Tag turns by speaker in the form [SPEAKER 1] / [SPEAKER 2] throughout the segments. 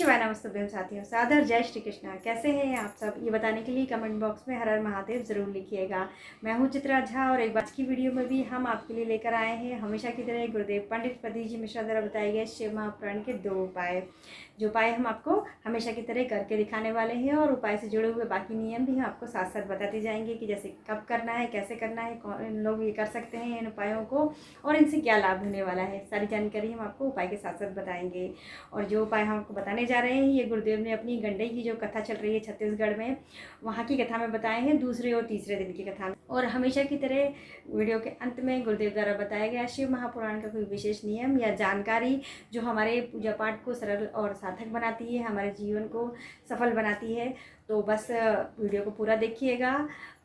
[SPEAKER 1] शिवाय नमस्तुभ्यम साथियों, सादर जय श्री कृष्णा। कैसे हैं आप सब, ये बताने के लिए कमेंट बॉक्स में हर हर महादेव ज़रूर लिखिएगा। मैं हूं चित्रा झा और एक बार की वीडियो में भी हम आपके लिए लेकर आए हैं हमेशा की तरह गुरुदेव पंडित प्रदीप जी मिश्रा द्वारा बताए गए शिव महापुराण के 2 उपाय। जो उपाय हम आपको हमेशा की तरह करके दिखाने वाले हैं और उपाय से जुड़े हुए बाकी नियम भी हम आपको साथ साथ बताते जाएंगे कि जैसे कब करना है, कैसे करना है, कौन लोग ये कर सकते हैं इन उपायों को और इनसे क्या लाभ होने वाला है। सारी जानकारी हम आपको उपाय के साथ साथ बताएंगे। और जो उपाय हम आपको बताने जा रहे हैं ये गुरुदेव ने अपनी गंडई की जो कथा चल रही है छत्तीसगढ़ में, वहाँ की कथा में बताए हैं, दूसरे और तीसरे दिन की कथा में। और हमेशा की तरह वीडियो के अंत में गुरुदेव द्वारा बताया गया शिव महापुराण का कोई विशेष नियम या जानकारी जो हमारे पूजा पाठ को सरल और सार्थक बनाती है, हमारे जीवन को सफल बनाती है। तो बस वीडियो को पूरा देखिएगा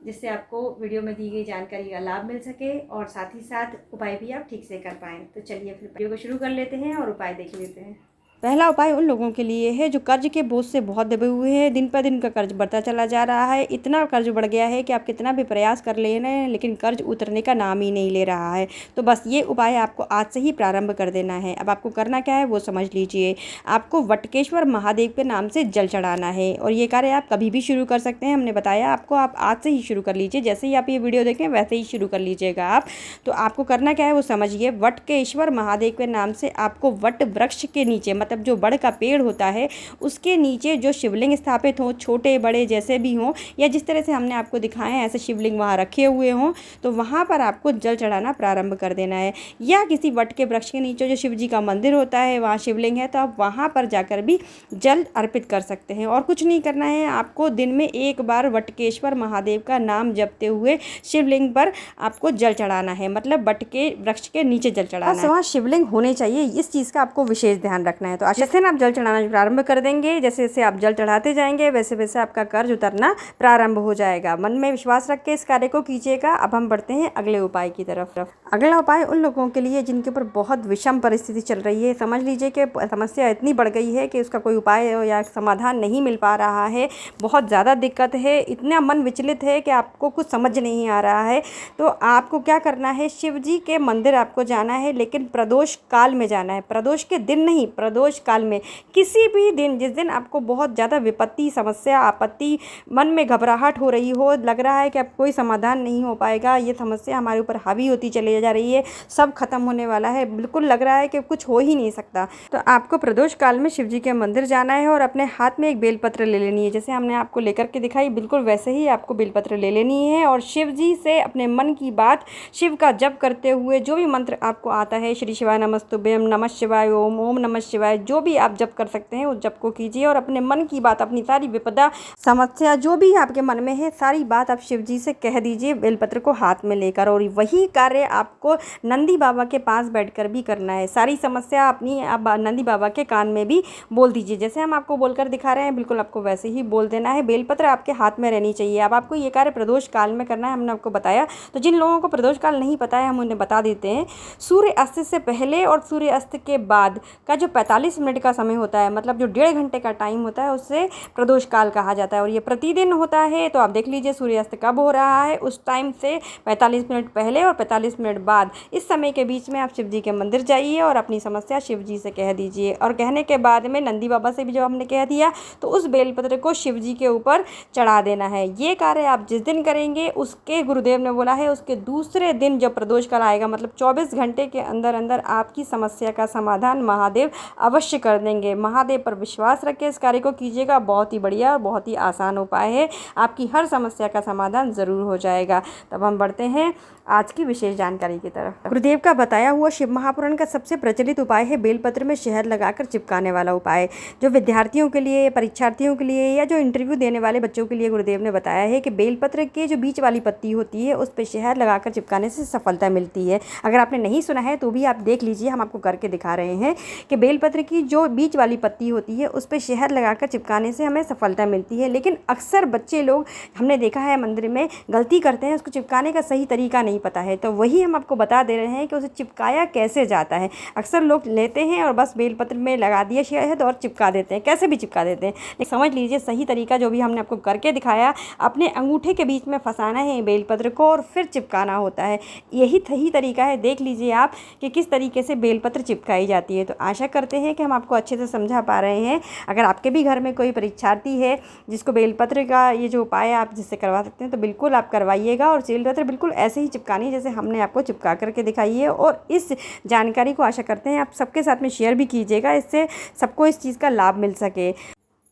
[SPEAKER 1] जिससे आपको वीडियो में दी गई जानकारी का लाभ मिल सके और साथ ही साथ उपाय भी आप ठीक से कर पाएँ। तो चलिए फिर वीडियो को शुरू कर लेते हैं और उपाय देख लेते हैं।
[SPEAKER 2] पहला उपाय उन लोगों के लिए है जो कर्ज के बोझ से बहुत दबे हुए हैं। दिन पर दिन का कर्ज बढ़ता चला जा रहा है। इतना कर्ज बढ़ गया है कि आप कितना भी प्रयास कर ले रहे हैं लेकिन कर्ज उतरने का नाम ही नहीं ले रहा है। तो बस ये उपाय आपको आज से ही प्रारंभ कर देना है। अब आपको करना क्या है वो समझ लीजिए। आपको वटकेश्वर महादेव के नाम से जल चढ़ाना है और ये कार्य आप कभी भी शुरू कर सकते हैं। हमने बताया आपको, आप आज से ही शुरू कर लीजिए। जैसे ही आप ये वीडियो देखें वैसे ही शुरू कर लीजिएगा आप। तो आपको करना क्या है वो समझिए। वटकेश्वर महादेव के नाम से आपको वट वृक्ष के नीचे, मतलब जो बड़ का पेड़ होता है उसके नीचे जो शिवलिंग स्थापित हो, छोटे बड़े जैसे भी हों या जिस तरह से हमने आपको दिखाए हैं ऐसे शिवलिंग वहाँ रखे हुए हों, तो वहाँ पर आपको जल चढ़ाना प्रारंभ कर देना है। या किसी वट के वृक्ष के नीचे जो शिव जी का मंदिर होता है वहाँ शिवलिंग है तो आप वहाँ पर जाकर भी जल अर्पित कर सकते हैं। और कुछ नहीं करना है, आपको दिन में एक बार वटकेश्वर महादेव का नाम जपते हुए शिवलिंग पर आपको जल चढ़ाना है, मतलब वट के वृक्ष के नीचे जल चढ़ाना है। वहाँ शिवलिंग होने चाहिए, इस चीज़ का आपको विशेष ध्यान रखना है। तो जैसे आप जल चढ़ाना प्रारंभ कर देंगे, जैसे जैसे आप जल चढ़ाते जाएंगे वैसे वैसे आपका कर्ज उतरना प्रारंभ हो जाएगा। मन में विश्वास रख के इस कार्य को कीजिएगा। अब हम बढ़ते हैं अगले उपाय की तरफ। अगला उपाय उन लोगों के लिए जिनके ऊपर बहुत विषम परिस्थिति चल रही है। समझ लीजिए कि समस्या इतनी बढ़ गई है कि उसका कोई उपाय या समाधान नहीं मिल पा रहा है, बहुत ज़्यादा दिक्कत है, इतना मन विचलित है कि आपको कुछ समझ नहीं आ रहा है। तो आपको क्या करना है, शिव जी के मंदिर आपको जाना है, लेकिन प्रदोष काल में जाना है। प्रदोष के दिन नहीं, प्रदोष काल में किसी भी दिन, जिस दिन आपको बहुत ज़्यादा विपत्ति, समस्या, आपत्ति, मन में घबराहट हो रही हो, लग रहा है कि अब कोई समाधान नहीं हो पाएगा, ये समस्या हमारे ऊपर हावी होती चली जा रही है, सब खत्म होने वाला है, बिल्कुल लग रहा है कि कुछ हो ही नहीं सकता, तो आपको प्रदोष काल में शिव जी के मंदिर जाना है और अपने हाथ में एक बेलपत्र ले लेनी है। जैसे हमने आपको लेकर के दिखाई बिल्कुल वैसे ही आपको बेलपत्र ले लेनी है और शिव जी से अपने मन की बात, शिव का जप करते हुए जो भी मंत्र आपको आता है, श्री शिवाय नमस्तुभ्यम, नमः शिवाय, ओम ओम नमः शिवाय, जो भी आप जप कर सकते हैं उस जप को कीजिए और अपने मन की बात, अपनी सारी विपदा, समस्या जो भी आपके मन में है सारी बात आप शिव जी से कह दीजिए बेलपत्र को हाथ में लेकर। और वही कार्य आपको नंदी बाबा के पास बैठकर भी करना है। सारी समस्या अपनी आप नंदी बाबा के कान में भी बोल दीजिए। जैसे हम आपको बोलकर दिखा रहे हैं बिल्कुल आपको वैसे ही बोल देना है। बेलपत्र आपके हाथ में रहनी चाहिए। अब आपको ये कार्य प्रदोष काल में करना है, हमने आपको बताया। तो जिन लोगों को प्रदोष काल नहीं पता है हम उन्हें बता देते हैं। सूर्य अस्त से पहले और सूर्य अस्त के बाद का जो 45 मिनट का समय होता है, मतलब जो 1.5 घंटे का टाइम होता है, उससे प्रदोष काल कहा जाता है। और ये प्रतिदिन होता है। तो आप देख लीजिए सूर्यास्त कब हो रहा है, उस टाइम से 45 मिनट पहले और 45 मिनट बाद, इस समय के बीच में आप शिव जी के मंदिर जाइए और अपनी समस्या शिव जी से कह दीजिए। और कहने के बाद में नंदी बाबा से भी जब हमने कह दिया तो उस बेलपत्र को शिव जी के ऊपर चढ़ा देना है। ये कार्य आप जिस दिन करेंगे उसके गुरुदेव ने बोला है उसके दूसरे दिन जब प्रदोष काल आएगा, मतलब 24 घंटे के अंदर अंदर आपकी समस्या का समाधान महादेव अवश्य कर देंगे। महादेव पर विश्वास रख के इस कार्य को कीजिएगा। बहुत ही बढ़िया और बहुत ही आसान उपाय है, आपकी हर समस्या का समाधान ज़रूर हो जाएगा। तब हम बढ़ते हैं आज की विशेष जानकारी की तरफ। गुरुदेव का बताया हुआ शिव महापुराण का सबसे प्रचलित उपाय है बेलपत्र में शहद लगाकर चिपकाने वाला उपाय। जो विद्यार्थियों के लिए, परीक्षार्थियों के लिए या जो इंटरव्यू देने वाले बच्चों के लिए गुरुदेव ने बताया है कि बेलपत्र के जो बीच वाली पत्ती होती है उस पर शहद लगाकर चिपकाने से सफलता मिलती है। अगर आपने नहीं सुना है तो भी आप देख लीजिए, हम आपको करके दिखा रहे हैं कि बेलपत्र की जो बीच वाली पत्ती होती है उस पर शहद लगाकर चिपकाने से हमें सफलता मिलती है। लेकिन अक्सर बच्चे लोग, हमने देखा है मंदिर में, गलती करते हैं, उसको चिपकाने का सही तरीका नहीं नहीं पता है, तो वही हम आपको बता दे रहे हैं कि उसे चिपकाया कैसे जाता है। अक्सर लोग लेते हैं और बस बेलपत्र में लगा दिया शहद और चिपका देते हैं, कैसे भी चिपका देते हैं। लेकिन समझ लीजिए सही तरीका जो भी हमने आपको करके दिखाया, अपने अंगूठे के बीच में फंसाना है बेलपत्र को और फिर चिपकाना होता है। यही सही तरीका है। देख लीजिए आप कि किस तरीके से बेलपत्र चिपकाई जाती है। तो आशा करते हैं कि हम आपको अच्छे से समझा पा रहे हैं। अगर आपके भी घर में कोई परीक्षार्थी है जिसको बेलपत्र का ये जो उपाय आप जिससे करवा सकते हैं, तो बिल्कुल आप करवाइएगा। और बेलपत्र बिल्कुल ऐसे ही चिपकानी है जैसे हमने आपको चिपका करके दिखाई है। और इस जानकारी को आशा करते हैं आप सबके साथ में शेयर भी कीजिएगा, इससे सबको इस चीज़ का लाभ मिल सके।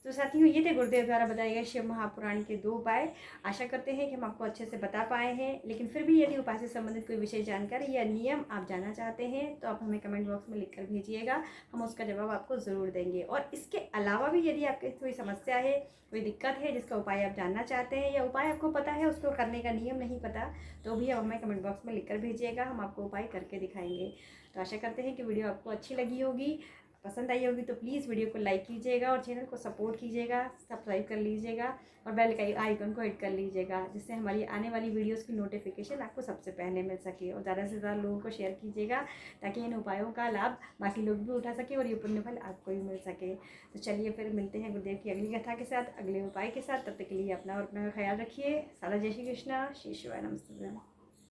[SPEAKER 1] तो साथियों, ये थे गुरुदेव द्वारा बताए गए शिव महापुराण के 2 उपाय। आशा करते हैं कि हम आपको अच्छे से बता पाए हैं। लेकिन फिर भी यदि उपाय से संबंधित कोई विशेष जानकारी या नियम आप जानना चाहते हैं तो आप हमें कमेंट बॉक्स में लिखकर भेजिएगा, हम उसका जवाब आपको ज़रूर देंगे। और इसके अलावा भी यदि आपकी कोई समस्या है, कोई दिक्कत है जिसका उपाय आप जानना चाहते हैं या उपाय आपको पता है उसको करने का नियम नहीं पता, तो भी आप हमें कमेंट बॉक्स में लिखकर भेजिएगा, हम आपको उपाय करके दिखाएंगे। तो आशा करते हैं कि वीडियो आपको अच्छी लगी होगी, पसंद आई होगी। तो प्लीज़ वीडियो को लाइक कीजिएगा और चैनल को सपोर्ट कीजिएगा, सब्सक्राइब कर लीजिएगा और बेल का आइकन को हिट कर लीजिएगा, जिससे हमारी आने वाली वीडियोस की नोटिफिकेशन आपको सबसे पहले मिल सके। और ज़्यादा से ज़्यादा लोगों को शेयर कीजिएगा ताकि इन उपायों का लाभ बाकी लोग भी उठा सके और ये पुण्य फल आपको भी मिल सके। तो चलिए फिर मिलते हैं गुरुदेव की अगली कथा के साथ, अगले उपाय के साथ। तब तक के लिए अपना और अपना ख्याल रखिए। सारा जय श्री कृष्णा, श्री शिवाय, नमस्ते।